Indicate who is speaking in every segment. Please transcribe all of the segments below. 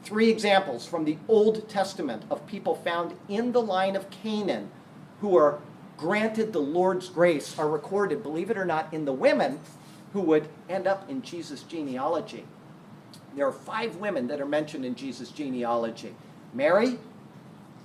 Speaker 1: 3 examples from the Old Testament of people found in the line of Canaan who are granted the Lord's grace are recorded, believe it or not, in the women who would end up in Jesus' genealogy. There are 5 women that are mentioned in Jesus' genealogy. Mary,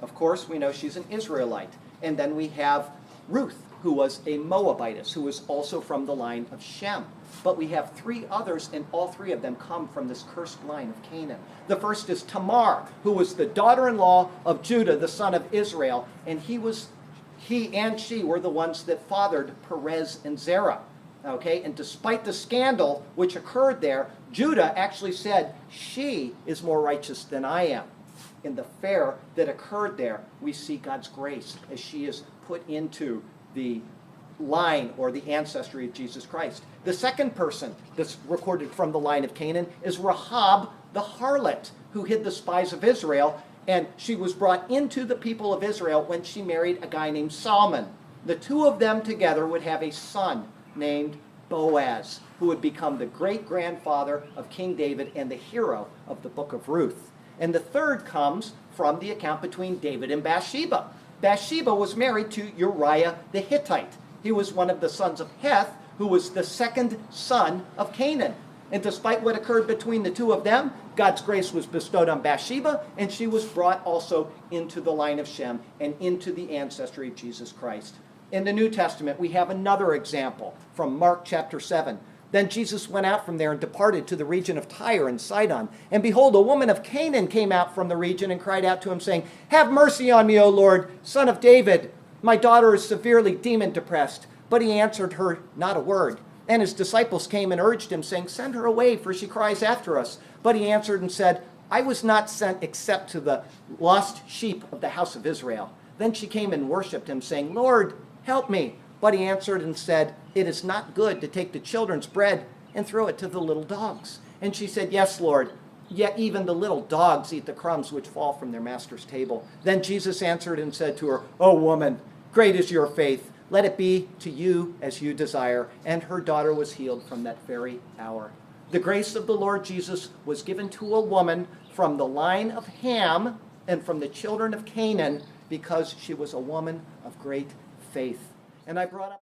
Speaker 1: of course, we know she's an Israelite. And then we have Ruth, who was a Moabitess, who was also from the line of Shem. But we have 3 others, and all 3 of them come from this cursed line of Canaan. The first is Tamar, who was the daughter-in-law of Judah, the son of Israel, and he and she were the ones that fathered Perez and Zerah. Okay, and despite the scandal which occurred there, Judah actually said, she is more righteous than I am. In the affair that occurred there, we see God's grace as she is put into the line or the ancestry of Jesus Christ. The second person that's recorded from the line of Canaan is Rahab the harlot, who hid the spies of Israel, and she was brought into the people of Israel when she married a guy named Solomon. The 2 of them together would have a son named Boaz, who would become the great-grandfather of King David and the hero of the book of Ruth. And the third comes from the account between David and Bathsheba. Bathsheba was married to Uriah the Hittite. He was one of the sons of Heth, who was the second son of Canaan. And despite what occurred between the 2 of them, God's grace was bestowed on Bathsheba, and she was brought also into the line of Shem and into the ancestry of Jesus Christ. In the New Testament, we have another example from Mark chapter 7. Then Jesus went out from there and departed to the region of Tyre and Sidon. And behold, a woman of Canaan came out from the region and cried out to him, saying, "Have mercy on me, O Lord, son of David. My daughter is severely demon-depressed." But he answered her not a word. And his disciples came and urged him, saying, "Send her away, for she cries after us." But he answered and said, "I was not sent except to the lost sheep of the house of Israel." Then she came and worshipped him, saying, "Lord, help me." But he answered and said, "It is not good to take the children's bread and throw it to the little dogs." And she said, "Yes, Lord, yet even the little dogs eat the crumbs which fall from their master's table." Then Jesus answered and said to her, "O woman, great is your faith. Let it be to you as you desire." And her daughter was healed from that very hour. The grace of the Lord Jesus was given to a woman from the line of Ham and from the children of Canaan because she was a woman of great faith. And I brought up